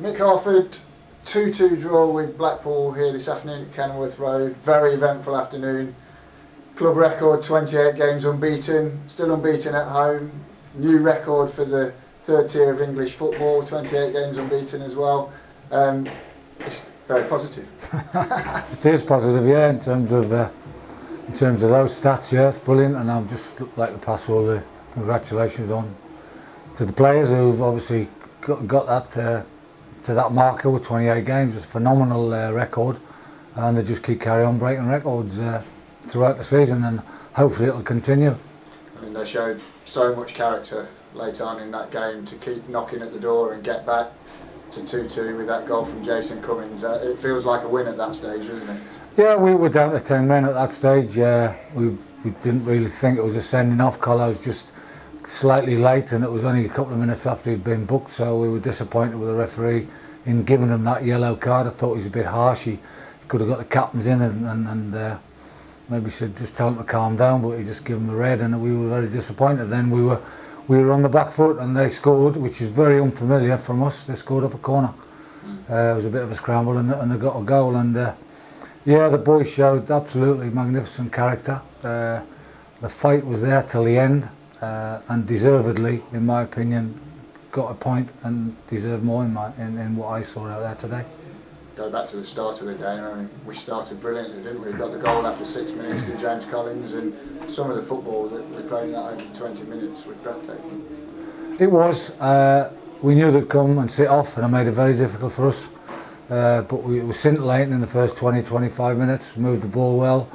Mick Harford, 2-2 draw with Blackpool here this afternoon at Kenilworth Road. Very eventful afternoon. Club record, 28 games unbeaten, still unbeaten at home. New record for the third tier of English football, 28 games unbeaten as well. It's very positive. It is positive, yeah, in terms of those stats, yeah, it's brilliant. And I'd just like to pass all the congratulations on to the players who've obviously got that to that marker with 28 games. It's a phenomenal record, and they just keep carrying on breaking records throughout the season, and hopefully it'll continue. I mean, they showed so much character late on in that game to keep knocking at the door and get back to 2-2 with that goal from Jason Cummings. It feels like a win at that stage, doesn't it? Yeah, we were down to 10 men at that stage. We didn't really think it was a sending off. Colo was just slightly late, and it was only a couple of minutes after he'd been booked, so we were disappointed with the referee in giving him that yellow card. I thought he was a bit harsh. He could have got the captains in and maybe said just tell him to calm down, but he just gave him the red, and we were very disappointed. Then we were on the back foot, and they scored, which is very unfamiliar from us. They scored off a corner. It was a bit of a scramble, and they got a goal. And yeah, the boys showed absolutely magnificent character. The fight was there till the end, and deservedly, in my opinion, got a point and deserved more in what I saw out there today. Go back to the start of the game. I mean, we started brilliantly, didn't we? We got the goal after 6 minutes from James Collins, and some of the football that we played in that opening 20 minutes was breathtaking. It was. We knew they'd come and sit off, and it made it very difficult for us. But we were scintillating in the first 20-25 minutes, moved the ball well.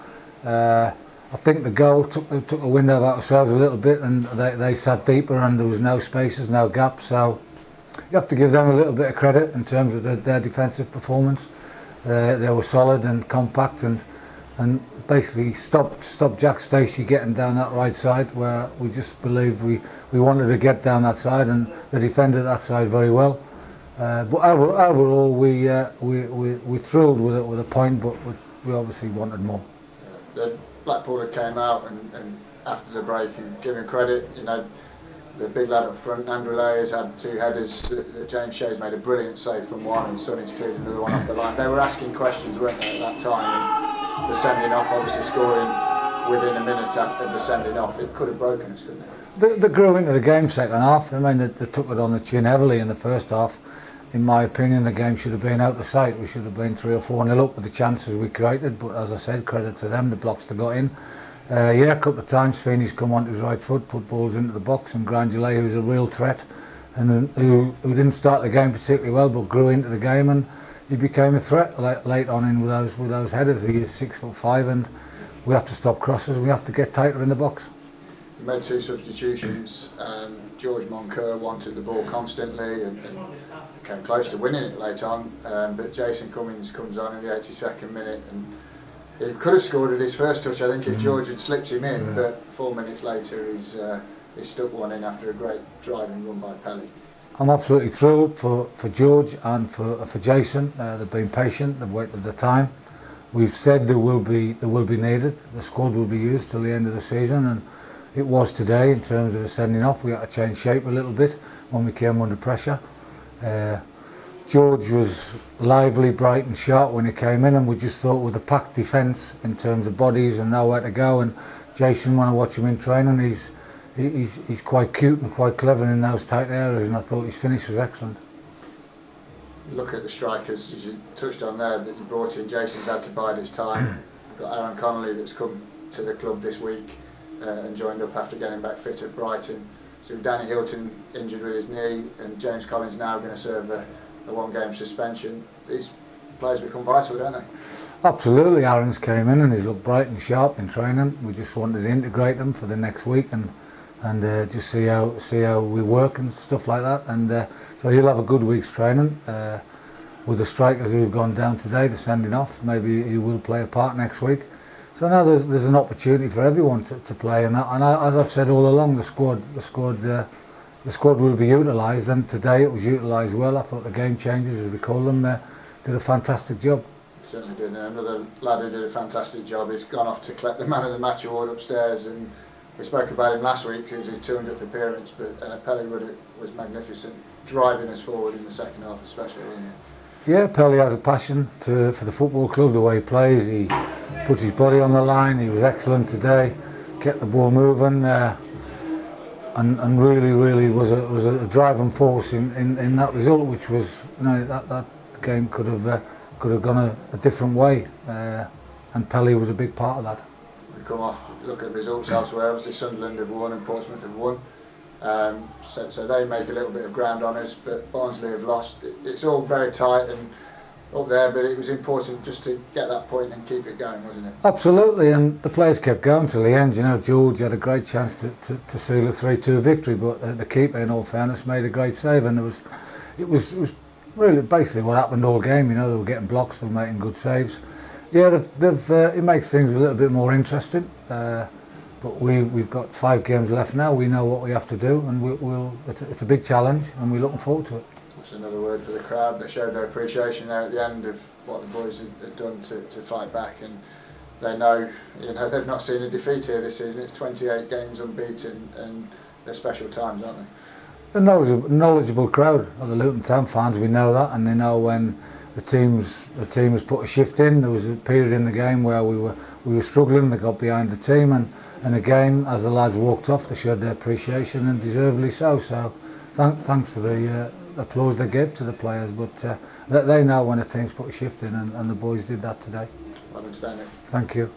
I think the goal took the wind out of ourselves a little bit, and they sat deeper, and there was no spaces, no gaps. So you have to give them a little bit of credit in terms of their defensive performance. They were solid and compact, and basically stopped Jack Stacey getting down that right side, where we just believed we wanted to get down that side, and they defended that side very well. But overall, we thrilled with a point, but we obviously wanted more. The Blackpool came out and after the break, and giving credit, you know, the big lad up front, Andrew Layers, had two headers. James Shays made a brilliant save from one, and Sonny's cleared another one off the line. They were asking questions, weren't they, at that time? And the sending off, obviously scoring within a minute of the sending off, it could have broken us, couldn't it? They grew into the game second half. I mean, they took it on the chin heavily in the first half. In my opinion, the game should have been out of sight. We should have been 3 or 4-0 up with the chances we created. But as I said, credit to them, the blocks they got in. Yeah, a couple of times Feeney's come onto his right foot, put balls into the box, and Grangele, who's a real threat, and who didn't start the game particularly well, but grew into the game, and he became a threat late on in with those headers. He is 6'5", and we have to stop crosses. We have to get tighter in the box. We made 2 substitutions. George Moncur wanted the ball constantly and came close to winning it late on, but Jason Cummings comes on in the 82nd minute, and he could have scored at his first touch, I think, if George had slipped him in, but 4 minutes later he's stuck one in after a great driving run by Pelly. I'm absolutely thrilled for George and for Jason. They've been patient, they've waited the time. We've said they will be needed. The squad will be used till the end of the season, and it was today in terms of the sending off. We had to change shape a little bit when we came under pressure. George was lively, bright and sharp when he came in, and we just thought with a packed defence in terms of bodies and nowhere to go. And Jason, when I watch him in training, he's quite cute and quite clever in those tight areas, and I thought his finish was excellent. Look at the strikers, as you touched on there, that you brought in. Jason's had to bide his time. We've got Aaron Connolly that's come to the club this week and joined up after getting back fit at Brighton. So Danny Hilton injured with his knee, and James Collins now going to serve a 1-game suspension. These players become vital, don't they? Absolutely. Aaron's came in and he's looked bright and sharp in training. We just wanted to integrate them for the next week and just see how we work and stuff like that. And so he'll have a good week's training. With the strikers who've gone down today, the sending off, maybe he will play a part next week. So now there's an opportunity for everyone to play, and as I've said all along, the squad will be utilised, and today it was utilised well. I thought the game changers, as we call them, did a fantastic job. Certainly did. Another lad who did a fantastic job. He's gone off to collect the Man of the Match award upstairs, and we spoke about him last week. It was his 200th appearance, but Pelly was magnificent. driving us forward in the second half especially, wasn't it? Yeah, Pelly has a passion for the football club, the way he plays. He puts his body on the line. He was excellent today, kept the ball moving, and really was a driving force in that result, which was, you know, that game could have gone a different way, and Pelly was a big part of that. We come off, look at results elsewhere. Obviously Sunderland have won and Portsmouth have won. So they make a little bit of ground on us, but Barnsley have lost. It's all very tight and up there, but it was important just to get that point and keep it going, wasn't it? Absolutely, and the players kept going till the end. You know, George had a great chance to seal a 3-2 victory, but the keeper, in all fairness, made a great save, and it was really basically what happened all game. You know, they were getting blocks, they were making good saves. Yeah, it makes things a little bit more interesting. But we've got 5 games left now. We know what we have to do, and it's a big challenge, and we're looking forward to it. That's another word for the crowd. They showed their appreciation there at the end of what the boys had done to fight back, and they know, you know, they've not seen a defeat here this season. It's 28 games unbeaten, and they're special times, aren't they? A knowledgeable crowd of the Luton Town fans. We know that, and they know when the team has put a shift in. There was a period in the game where we were struggling. They got behind the team, and again, as the lads walked off, they showed their appreciation, and deservedly so. So thanks for the applause they gave to the players, but they know when a team's put a shift in, and the boys did that today. Well done today, Nick. Thank you.